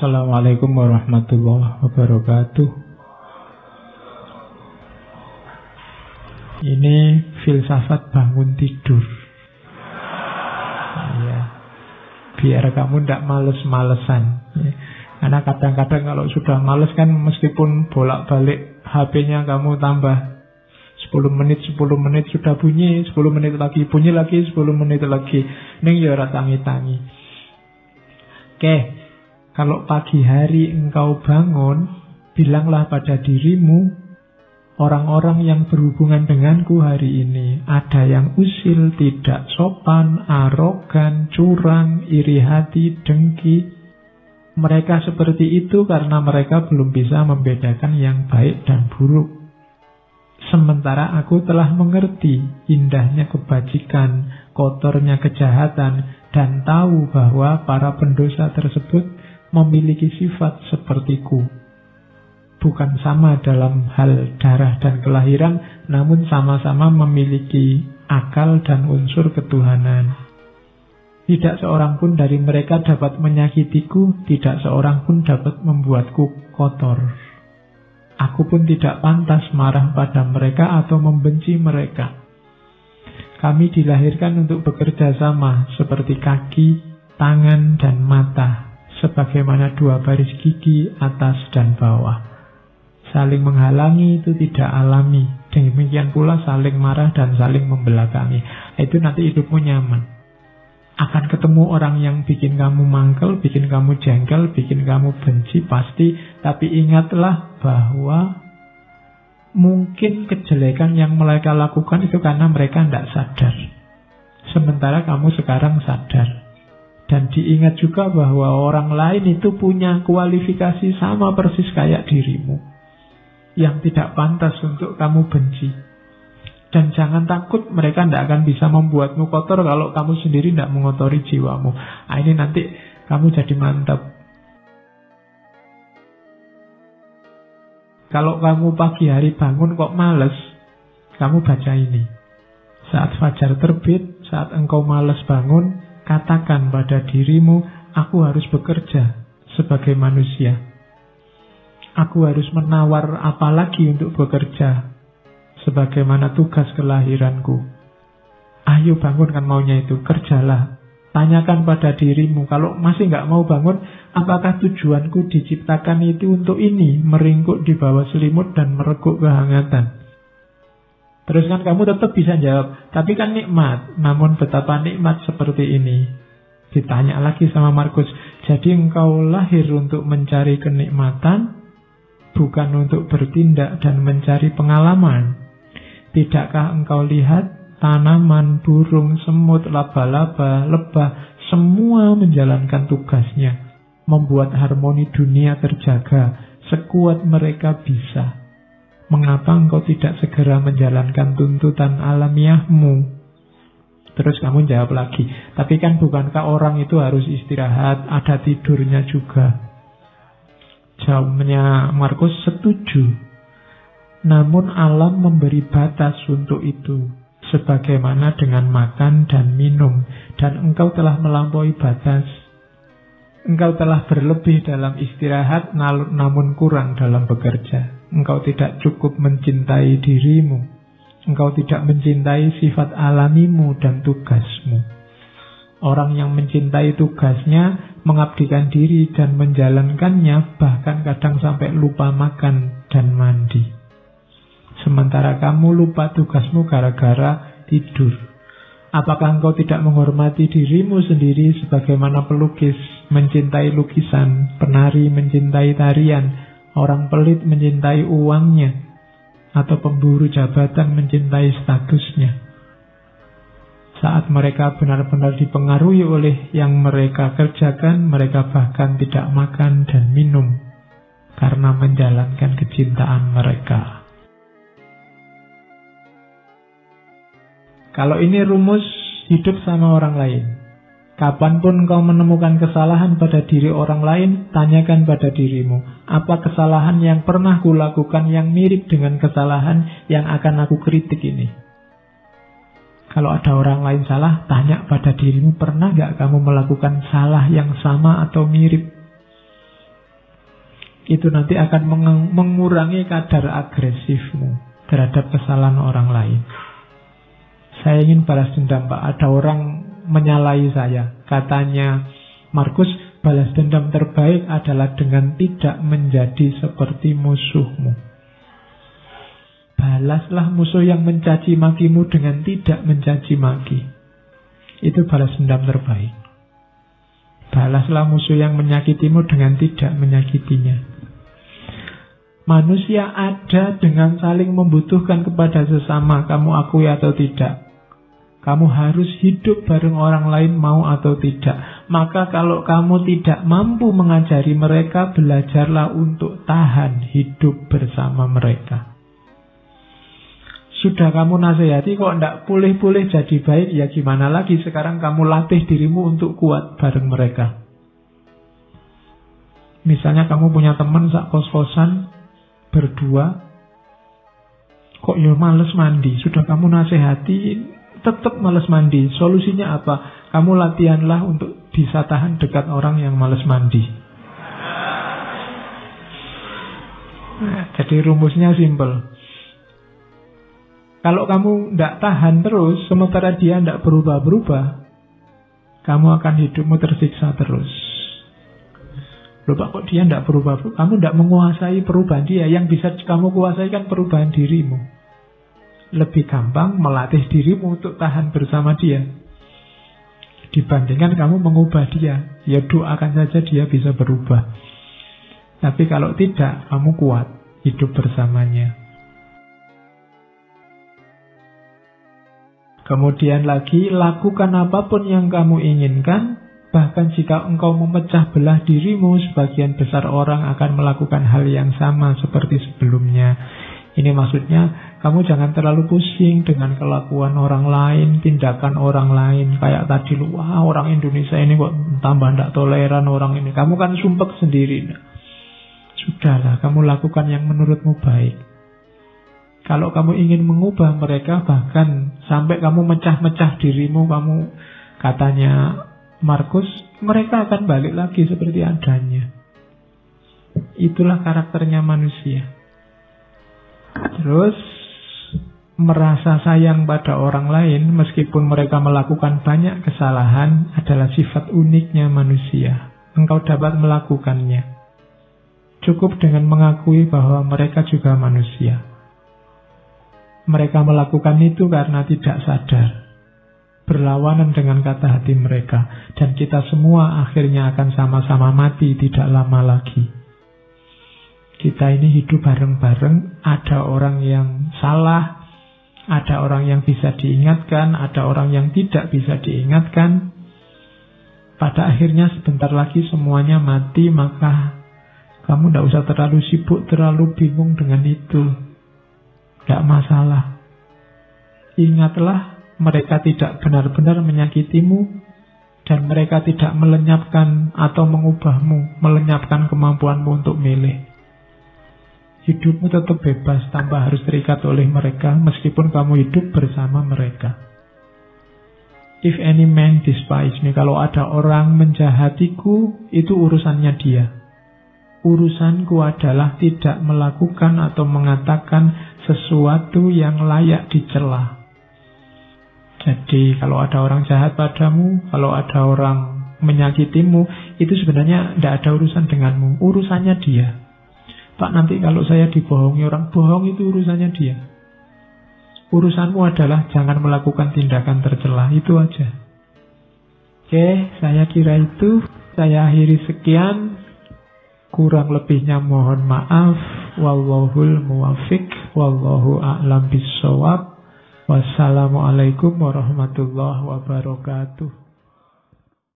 Assalamualaikum warahmatullahi wabarakatuh. Ini filsafat bangun tidur. Ya, biar kamu tidak males-malesan. Ya. Karena kadang-kadang kalau sudah males kan meskipun bolak-balik HP-nya kamu tambah 10 menit sudah bunyi, 10 menit lagi bunyi lagi, 10 menit lagi. Ning ya ora tangi-tangi. Oke, kalau pagi hari engkau bangun, bilanglah pada dirimu, orang-orang yang berhubungan denganku hari ini ada yang usil, tidak sopan, arogan, curang, iri hati, dengki. Mereka seperti itu karena mereka belum bisa membedakan yang baik dan buruk. Sementara aku telah mengerti indahnya kebajikan, kotornya kejahatan, dan tahu bahwa para pendosa tersebut memiliki sifat sepertiku. Bukan sama dalam hal darah dan kelahiran, namun sama-sama memiliki akal dan unsur ketuhanan. Tidak seorang pun dari mereka dapat menyakitiku, tidak seorang pun dapat membuatku kotor. Aku pun tidak pantas marah pada mereka atau membenci mereka. Kami dilahirkan untuk bekerja sama seperti kaki, tangan, dan mata, sebagaimana dua baris gigi atas dan bawah. Saling menghalangi itu tidak alami. Demikian pula saling marah dan saling membelakangi. Itu nanti hidupmu nyaman. Akan ketemu orang yang bikin kamu mangkel, bikin kamu jengkel, bikin kamu benci, pasti. Tapi ingatlah bahwa mungkin kejelekan yang mereka lakukan itu karena mereka tidak sadar. Sementara kamu sekarang sadar. Dan diingat juga bahwa orang lain itu punya kualifikasi sama persis kayak dirimu, yang tidak pantas untuk kamu benci. Dan jangan takut, mereka tidak akan bisa membuatmu kotor kalau kamu sendiri tidak mengotori jiwamu. Nah, ini nanti kamu jadi mantap. Kalau kamu pagi hari bangun kok males, kamu baca ini. Saat fajar terbit, saat engkau malas bangun, katakan pada dirimu, aku harus bekerja sebagai manusia. Aku harus menawar apa lagi untuk bekerja, sebagaimana tugas kelahiranku. Ayo bangun kan maunya itu, kerjalah. Tanyakan pada dirimu, kalau masih nggak mau bangun, apakah tujuanku diciptakan itu untuk ini, meringkuk di bawah selimut dan mereguk kehangatan? Terus kan kamu tetap bisa jawab, tapi kan nikmat, namun betapa nikmat seperti ini. Ditanya lagi sama Markus, jadi engkau lahir untuk mencari kenikmatan, bukan untuk bertindak dan mencari pengalaman. Tidakkah engkau lihat tanaman, burung, semut, laba-laba, lebah, semua menjalankan tugasnya, membuat harmoni dunia terjaga, sekuat mereka bisa. Mengapa engkau tidak segera menjalankan tuntutan alamiahmu? Terus kamu jawab lagi, tapi kan bukankah orang itu harus istirahat, ada tidurnya juga? Jawabnya Markus, setuju. Namun alam memberi batas untuk itu, sebagaimana dengan makan dan minum, dan engkau telah melampaui batas. Engkau telah berlebih dalam istirahat, namun kurang dalam bekerja. Engkau tidak cukup mencintai dirimu. Engkau tidak mencintai sifat alamimu dan tugasmu. Orang yang mencintai tugasnya, mengabdikan diri dan menjalankannya, bahkan kadang sampai lupa makan dan mandi. Sementara kamu lupa tugasmu gara-gara tidur. Apakah engkau tidak menghormati dirimu sendiri sebagaimana pelukis mencintai lukisan, penari mencintai tarian, orang pelit mencintai uangnya, atau pemburu jabatan mencintai statusnya? Saat mereka benar-benar dipengaruhi oleh yang mereka kerjakan, mereka bahkan tidak makan dan minum karena menjalankan kecintaan mereka. Kalau ini rumus hidup sama orang lain. Kapanpun kau menemukan kesalahan pada diri orang lain, tanyakan pada dirimu, apa kesalahan yang pernah kulakukan yang mirip dengan kesalahan yang akan aku kritik ini? Kalau ada orang lain salah, tanya pada dirimu, pernah gak kamu melakukan salah yang sama atau mirip? itu nanti akan mengurangi kadar agresifmu terhadap kesalahan orang lain. Saya ingin balas dendam, Pak. Ada orang menyalahi saya. Katanya, Markus, balas dendam terbaik adalah dengan tidak menjadi seperti musuhmu. Balaslah musuh yang mencaci makimu dengan tidak mencaci maki. Itu balas dendam terbaik. Balaslah musuh yang menyakitimu dengan tidak menyakitinya. Manusia ada dengan saling membutuhkan kepada sesama, kamu akui atau tidak. Kamu harus hidup bareng orang lain, mau atau tidak. Maka kalau kamu tidak mampu mengajari mereka, belajarlah untuk tahan hidup bersama mereka. Sudah kamu nasihati kok tidak pulih-pulih jadi baik, ya gimana lagi? Sekarang kamu latih dirimu untuk kuat bareng mereka. Misalnya kamu punya teman sak kos-kosan berdua, kok ya males mandi. Sudah kamu nasihati, tetap males mandi. Solusinya apa? Kamu latihanlah untuk bisa tahan dekat orang yang males mandi. Nah, jadi rumusnya simple. Kalau kamu tidak tahan terus, sementara dia tidak berubah-berubah, kamu akan hidupmu tersiksa terus. Loh Pak, kok dia tidak berubah? Kamu tidak menguasai perubahan dia. Yang bisa kamu kuasai kan perubahan dirimu. Lebih gampang melatih dirimu untuk tahan bersama dia dibandingkan kamu mengubah dia. Ya doakan saja dia bisa berubah. Tapi kalau tidak, kamu kuat hidup bersamanya. Kemudian lagi, lakukan apapun yang kamu inginkan. Bahkan jika engkau memecah belah dirimu, sebagian besar orang akan melakukan hal yang sama seperti sebelumnya. Ini maksudnya, kamu jangan terlalu pusing dengan kelakuan orang lain, tindakan orang lain. Kayak tadi, wah orang Indonesia ini kok tambah tidak toleran orang ini. Kamu kan sumpek sendiri. Sudahlah, kamu lakukan yang menurutmu baik. Kalau kamu ingin mengubah mereka, bahkan sampai kamu mecah-mecah dirimu, kamu katanya Markus, mereka akan balik lagi seperti adanya. Itulah karakternya manusia. Terus merasa sayang pada orang lain meskipun mereka melakukan banyak kesalahan adalah sifat uniknya manusia. Engkau dapat melakukannya. Cukup dengan mengakui bahwa mereka juga manusia. Mereka melakukan itu karena tidak sadar, berlawanan dengan kata hati mereka. Dan kita semua akhirnya akan sama-sama mati tidak lama lagi. Kita ini hidup bareng-bareng. Ada orang yang salah, ada orang yang bisa diingatkan, ada orang yang tidak bisa diingatkan. Pada akhirnya sebentar lagi semuanya mati. Maka kamu tidak usah terlalu sibuk, terlalu bingung dengan itu. Tidak masalah. Ingatlah, mereka tidak benar-benar menyakitimu, dan mereka tidak melenyapkan atau mengubahmu, melenyapkan kemampuanmu untuk milih. Hidupmu tetap bebas tanpa harus terikat oleh mereka, meskipun kamu hidup bersama mereka. If any man despise me, kalau ada orang menjahatiku, itu urusannya dia. Urusanku adalah tidak melakukan atau mengatakan sesuatu yang layak dicela. Jadi kalau ada orang jahat padamu, kalau ada orang menyakitimu, itu sebenarnya tidak ada urusan denganmu. Urusannya dia. Pak, nanti kalau saya dibohongi orang, bohong itu urusannya dia. Urusanmu adalah jangan melakukan tindakan tercela. Itu aja. Oke, saya kira itu. Saya akhiri sekian. Kurang lebihnya mohon maaf. Wallahul muwafiq. Wallahu a'lam bissawab. Wassalamualaikum warahmatullahi wabarakatuh.